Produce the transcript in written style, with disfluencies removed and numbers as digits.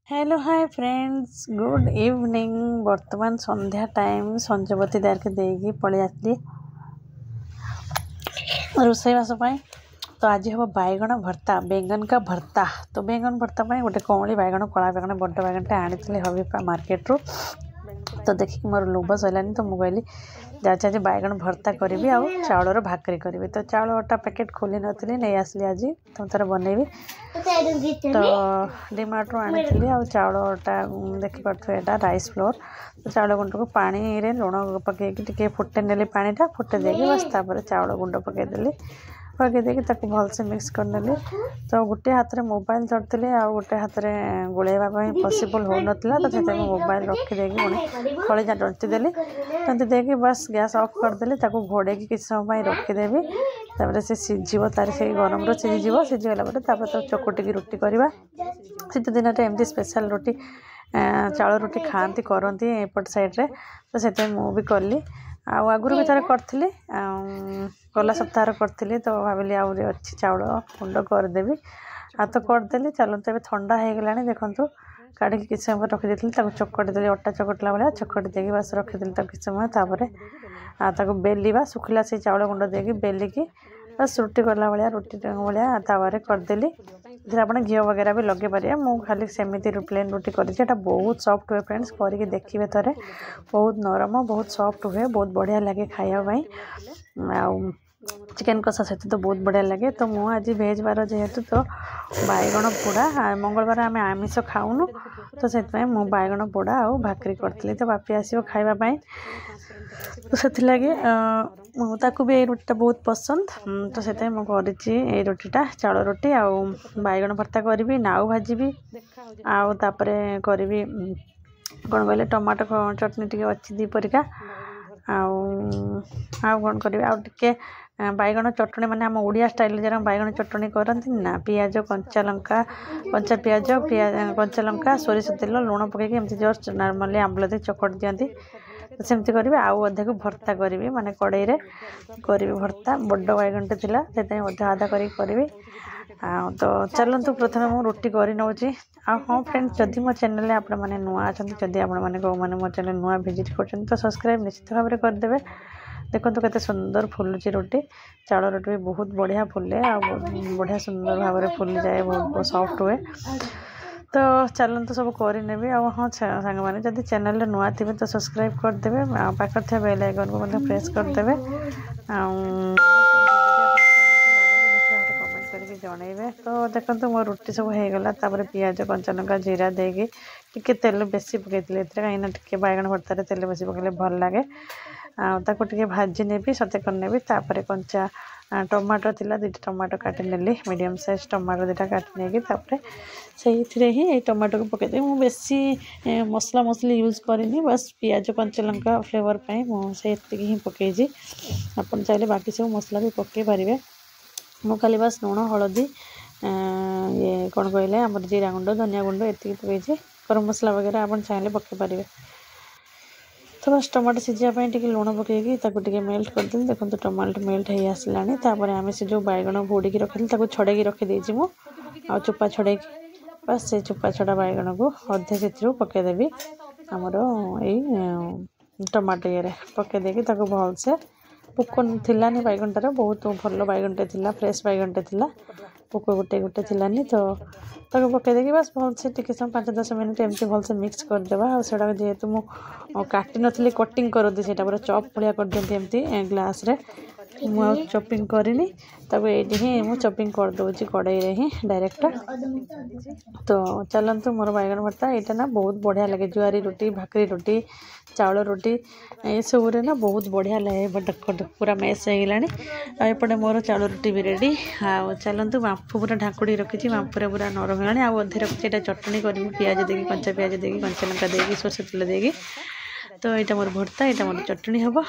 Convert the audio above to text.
Hello hi friends good evening. बर्तमान संध्या time संजवती दार के देगी पलि आसली रोषेईवास तो आज हम बैगन भर्ता बैंगन का भर्ता। तो बैंगन भर्ता गोटे कमली बैगन कला बैगन बड़ बैगनटे आनी हबी मार्केट रू। तो देखिए मोर लोभ सरलानी तो मुझे आज बैगन भर्ता करी आउ चाउल भाकरी करी। तो चाउल अटा पैकेट खोली नी नहीं आसली आज तो तार बनैबी। तो डीमार्ट रू आनी चाउल अटा देखिपे यहाँ राइस फ्लोर। तो चाउल गुंड को पानी रे लुण पकईकि फुटे नेली पानीटा फुटे देगी बस तापर चाउल गुंड पकईदेली पकईदेकी भलसे मिक्स करनेली। तो गोटे हाथ में मोबाइल धरती आउ गोटे हाथ में गोलैवाई पॉसिबल हो नाला तो से मोबाइल रखीदे खड़ीजा डंटी देली डंटी देकी बस गैस ऑफ करदेली घोड़े किसी समय रखीदेवी। तापर से सीझ तार से गरम रो सीझीगला तो चकुटिकी रुटी करवा। शीत दिन में एमती स्पेशल रुटी चाउल रुटी खाती करती एपट साइड्रे तो से भी कली आगुरी भी थोड़े करी गला सप्ताह करी। तो भाविली आहरी अच्छी चाउल गुंड करदेवी आ तो करदेली। चलते ठंडा हो गला देखु काढ़ी किसी समय रखीदी चकटी देली अटा चकटला भाया चकटी देगी बस रखीदी किसी समय तापर बेलिवा सुखला से चाउल गुंड देगी बेलिकी बस रुटी करला भाया रुटी भाया तावे करदेली। आप घी वगैरह भी लगे पारे मुझे खाली सेमती प्लेन रुटी कर बहुत सॉफ्ट हुए फ्रेंड्स करके देखिए थे बहुत नरम बहुत सॉफ्ट हुए बहुत बढ़िया लगे खायापाई। चिकेन कषा सहित तो बहुत बढ़िया लगे। तो मुझे आज भेज बार जेहेतु तो बैगन पोड़ा मंगलवार आम आमिष खाऊनु तो से बैगन पोड़ा आ भाकरी करी। तो बापी आसो खावाई तो से लगे भी ये रुटीटा बहुत पसंद। तो से मुझे रुटीटा चाउल रुटी आ बैगन भर्ता करी नाउ भाजी आउे करी कौन कहले टमाटो चटनी टी अच्छी दीपरिका कौन करी आउे बैगन चटनी माने आम ओडिया स्टाइल जरा बैगन चटनी करती ना पियाज कंचा लंका कंचा पियाज कंचा लंका सोरिष तेल लुण पकईकि एमती जस्ट नॉर्मली आंबल दे चकट दियंती तो सेमती करी आउ अधे को भर्ता करी माने कड़ई रे करी भर्ता बड़ बैगनटे थिला से अधे आधा करी। तो चलतु प्रथम मुझे रुटी कर नौची। हाँ फ्रेंड्स जदि मो चैनल आप नुआ अच्छा जदि आपने मो चैनल नुआ विजिट कर तो सब्सक्राइब निश्चित भाव में करदे। देखो तो केते सुंदर फुलुची रुटी चाउल रुटी भी बहुत बढ़िया फुले बढ़िया सुंदर भाव में फुली जाए बहुत सॉफ्ट हुए। तो चलते सब करनेबी हाँ सांग मैंने जब चैनल नुआ थे तो सब्सक्राइब करदे पाखर थे बेल आइकन को प्रेस करदे जनइबे। तो देखो मो रुटी सब हो गला पियाज कंचा लंका जीरा देगी टिके तेल बेसी पकई कहीं टे बैगन भर्तार तेल बेसी पकड़े भल लगे टे भाजी नेबी सते करनेबी। तापर कंचा टमाटो थिला दुईटा टमाटो काटी नेली मीडियम साइज टमाटो दुईटा काटी नहीं से ही टमाटो को पकईदे मु बेसी मसला मसली यूज करनी बस पियाज कंचा लंका फ्लेवर पाई मुझे ही पकईजी आपन चाहिए बाकी सब मसला भी पकई पारे। मु खाली बस लुण हलदी ये कौन कहले आम जीरा गुंड धनिया गुंड ये पकईजी गरम मसला वगैरह आप चाहिए पकई पारे। तो बस टमाटो सीझापी टे लुण पकईकि मेल्ट करदेली देखो टमाटो मेल्ट हो आसलानी आम से जो बैगन घोड़ी रखी छड़े रखीदे आ चोपा छड़े बस से चोपा छड़ा बैगन को अधे से पकईदेवी आमर यही टमाटो ये पकईदेकी भलसे पोक थिलानी बैगनटार बहुत भल बैगनटे थिला फ्रेश बैगनटे थिला पोक गोटे गोटे थिलानी। तो पकईदेकी बस भलसे टिके समय 5-10 मिनट एमती भलसे मिक्स करदेवा आटा जेहेतु मु काटी नी कटिंग करती से पूरा चॉप भलिया कर दिखती एमती ग्लास रे मुझे चॉपिंग करनी ये ही मुझे चॉपिंग कर दूसरी कड़ई रे ही डायरेक्ट। तो चलतु मोर बैगन भर्ता यहाँ ना बहुत बढ़िया लगे जुआरी रुटी भाकरी रुटी चाउल रुटी ये सब ना बहुत बढ़िया लगे पूरा मेस हो गला। एपटे मोर चाउल रुटी भी रेडी आ चलतु बांफ पूरा ढाकुड़ी रखी बांफरे पूरा नरम होगा आउ अधे रखी चटनी करी पियाज देगी कंचा पियाज देगी कंचा लंका देगी सोरिष तेल देगी। तो यहाँ मोर भर्ता यहाँ मोर चटनी हम।